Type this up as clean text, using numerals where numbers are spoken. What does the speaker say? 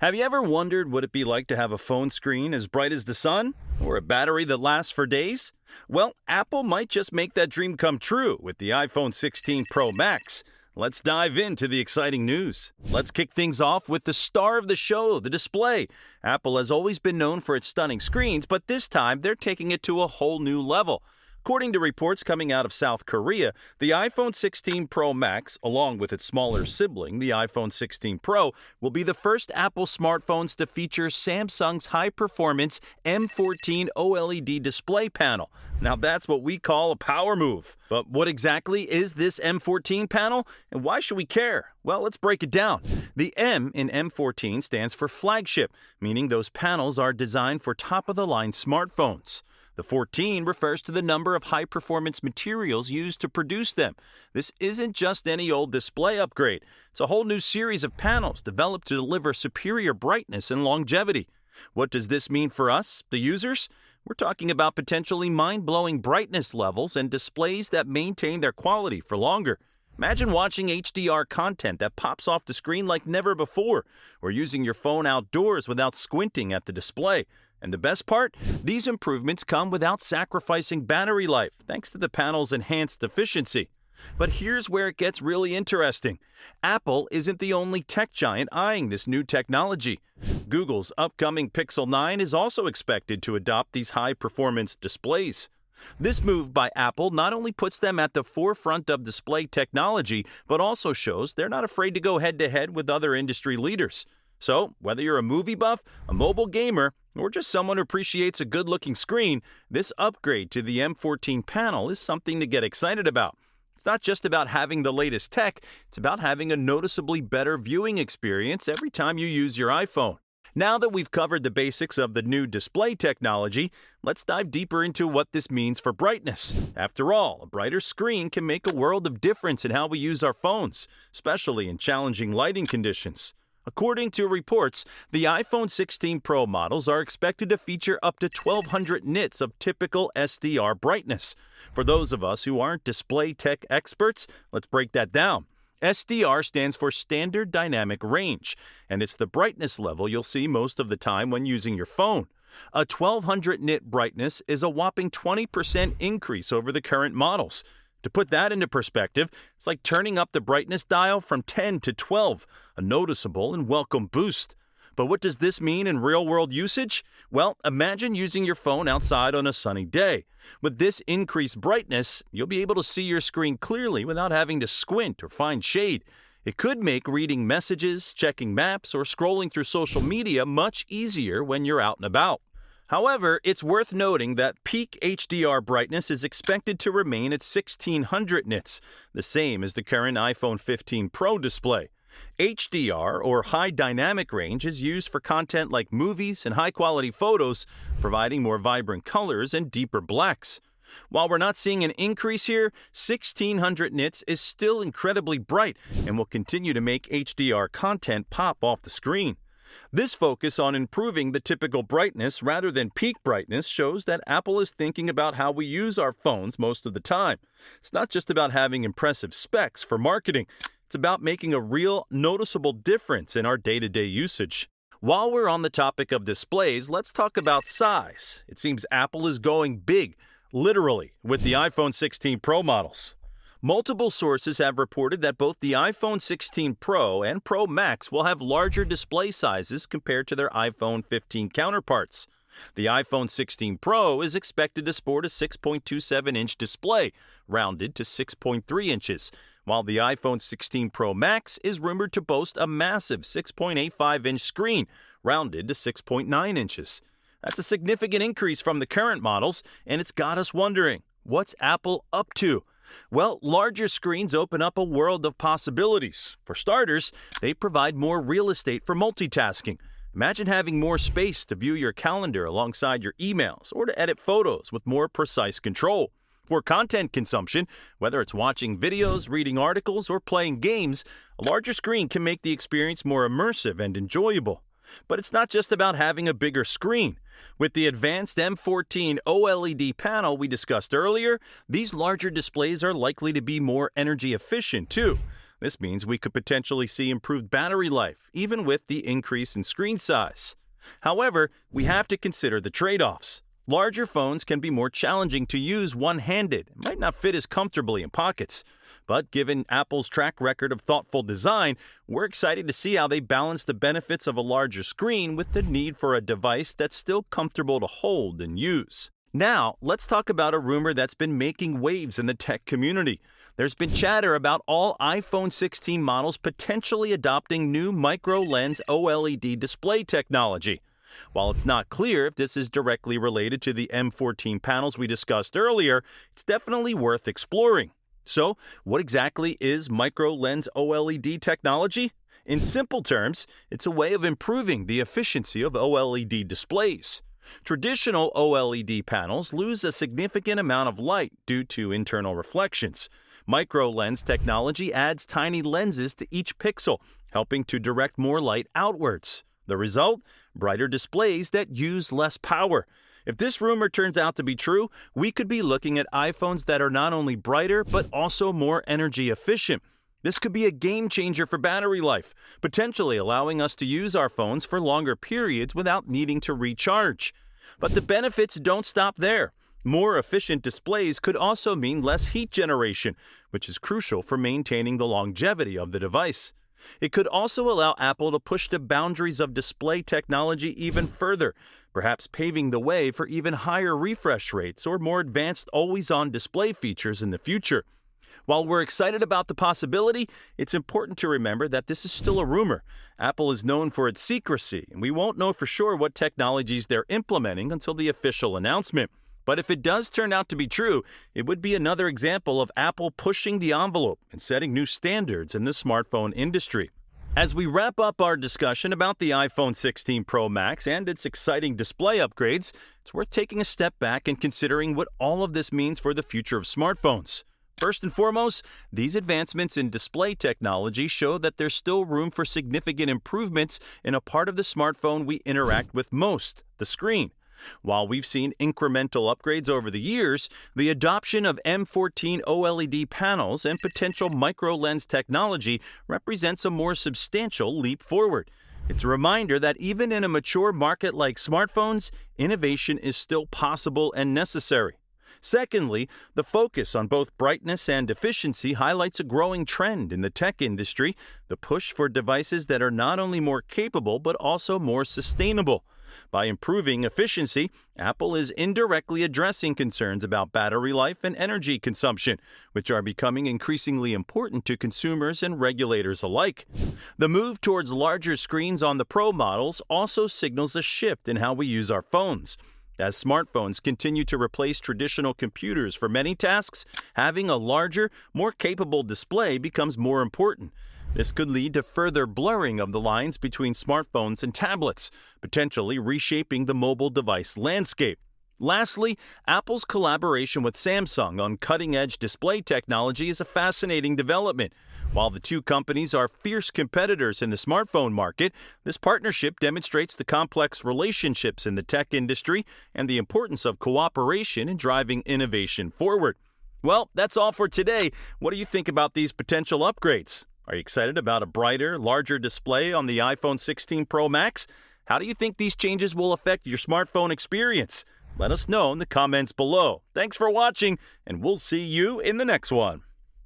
Have you ever wondered what it'd be like to have a phone screen as bright as the sun? Or a battery that lasts for days? Well, Apple might just make that dream come true with the iPhone 16 Pro Max. Let's dive into the exciting news. Let's kick things off with the star of the show, the display. Apple has always been known for its stunning screens, but this time they're taking it to a whole new level. According to reports coming out of South Korea, the iPhone 16 Pro Max, along with its smaller sibling, the iPhone 16 Pro, will be the first Apple smartphones to feature Samsung's high-performance M14 OLED display panel. Now that's what we call a power move. But what exactly is this M14 panel, and why should we care? Well, let's break it down. The M in M14 stands for flagship, meaning those panels are designed for top-of-the-line smartphones. The 14 refers to the number of high-performance materials used to produce them. This isn't just any old display upgrade. It's a whole new series of panels developed to deliver superior brightness and longevity. What does this mean for us, the users? We're talking about potentially mind-blowing brightness levels and displays that maintain their quality for longer. Imagine watching HDR content that pops off the screen like never before, or using your phone outdoors without squinting at the display. And the best part? These improvements come without sacrificing battery life, thanks to the panel's enhanced efficiency. But here's where it gets really interesting. Apple isn't the only tech giant eyeing this new technology. Google's upcoming Pixel 9 is also expected to adopt these high-performance displays. This move by Apple not only puts them at the forefront of display technology, but also shows they're not afraid to go head-to-head with other industry leaders. So, whether you're a movie buff, a mobile gamer, or just someone who appreciates a good-looking screen, this upgrade to the M14 panel is something to get excited about. It's not just about having the latest tech, it's about having a noticeably better viewing experience every time you use your iPhone. Now that we've covered the basics of the new display technology, let's dive deeper into what this means for brightness. After all, a brighter screen can make a world of difference in how we use our phones, especially in challenging lighting conditions. According to reports, the iPhone 16 Pro models are expected to feature up to 1,200 nits of typical SDR brightness. For those of us who aren't display tech experts, let's break that down. SDR stands for Standard Dynamic Range, and it's the brightness level you'll see most of the time when using your phone. A 1,200 nit brightness is a whopping 20% increase over the current models. To put that into perspective, it's like turning up the brightness dial from 10 to 12, a noticeable and welcome boost. But what does this mean in real-world usage? Well, imagine using your phone outside on a sunny day. With this increased brightness, you'll be able to see your screen clearly without having to squint or find shade. It could make reading messages, checking maps, or scrolling through social media much easier when you're out and about. However, it's worth noting that peak HDR brightness is expected to remain at 1,600 nits, the same as the current iPhone 15 Pro display. HDR, or High Dynamic Range, is used for content like movies and high-quality photos, providing more vibrant colors and deeper blacks. While we're not seeing an increase here, 1,600 nits is still incredibly bright and will continue to make HDR content pop off the screen. This focus on improving the typical brightness rather than peak brightness shows that Apple is thinking about how we use our phones most of the time. It's not just about having impressive specs for marketing. It's about making a real, noticeable difference in our day-to-day usage. While we're on the topic of displays, let's talk about size. It seems Apple is going big, literally, with the iPhone 16 Pro models. Multiple sources have reported that both the iPhone 16 Pro and Pro Max will have larger display sizes compared to their iPhone 15 counterparts. The iPhone 16 Pro is expected to sport a 6.27-inch display, rounded to 6.3 inches, while the iPhone 16 Pro Max is rumored to boast a massive 6.85-inch screen, rounded to 6.9 inches. That's a significant increase from the current models, and it's got us wondering, what's Apple up to? Well, larger screens open up a world of possibilities. For starters, they provide more real estate for multitasking. Imagine having more space to view your calendar alongside your emails or to edit photos with more precise control. For content consumption, whether it's watching videos, reading articles, or playing games, a larger screen can make the experience more immersive and enjoyable. But it's not just about having a bigger screen. With the advanced M14 OLED panel we discussed earlier, these larger displays are likely to be more energy efficient too. This means we could potentially see improved battery life, even with the increase in screen size. However, we have to consider the trade-offs. Larger phones can be more challenging to use one-handed and might not fit as comfortably in pockets. But given Apple's track record of thoughtful design, we're excited to see how they balance the benefits of a larger screen with the need for a device that's still comfortable to hold and use. Now, let's talk about a rumor that's been making waves in the tech community. There's been chatter about all iPhone 16 models potentially adopting new micro-lens OLED display technology. While it's not clear if this is directly related to the M14 panels we discussed earlier, it's definitely worth exploring. So, what exactly is micro-lens OLED technology? In simple terms, it's a way of improving the efficiency of OLED displays. Traditional OLED panels lose a significant amount of light due to internal reflections. Micro-lens technology adds tiny lenses to each pixel, helping to direct more light outwards. The result? Brighter displays that use less power. If this rumor turns out to be true, we could be looking at iPhones that are not only brighter, but also more energy efficient. This could be a game changer for battery life, potentially allowing us to use our phones for longer periods without needing to recharge. But the benefits don't stop there. More efficient displays could also mean less heat generation, which is crucial for maintaining the longevity of the device. It could also allow Apple to push the boundaries of display technology even further, perhaps paving the way for even higher refresh rates or more advanced always-on display features in the future. While we're excited about the possibility, it's important to remember that this is still a rumor. Apple is known for its secrecy, and we won't know for sure what technologies they're implementing until the official announcement. But if it does turn out to be true, it would be another example of Apple pushing the envelope and setting new standards in the smartphone industry. As we wrap up our discussion about the iPhone 16 Pro Max and its exciting display upgrades, it's worth taking a step back and considering what all of this means for the future of smartphones. First and foremost, these advancements in display technology show that there's still room for significant improvements in a part of the smartphone we interact with most, the screen. While we've seen incremental upgrades over the years, the adoption of M14 OLED panels and potential micro-lens technology represents a more substantial leap forward. It's a reminder that even in a mature market like smartphones, innovation is still possible and necessary. Secondly, the focus on both brightness and efficiency highlights a growing trend in the tech industry, the push for devices that are not only more capable but also more sustainable. By improving efficiency, Apple is indirectly addressing concerns about battery life and energy consumption, which are becoming increasingly important to consumers and regulators alike. The move towards larger screens on the Pro models also signals a shift in how we use our phones. As smartphones continue to replace traditional computers for many tasks, having a larger, more capable display becomes more important. This could lead to further blurring of the lines between smartphones and tablets, potentially reshaping the mobile device landscape. Lastly, Apple's collaboration with Samsung on cutting-edge display technology is a fascinating development. While the two companies are fierce competitors in the smartphone market, this partnership demonstrates the complex relationships in the tech industry and the importance of cooperation in driving innovation forward. Well, that's all for today. What do you think about these potential upgrades? Are you excited about a brighter, larger display on the iPhone 16 Pro Max? How do you think these changes will affect your smartphone experience? Let us know in the comments below. Thanks for watching, and we'll see you in the next one.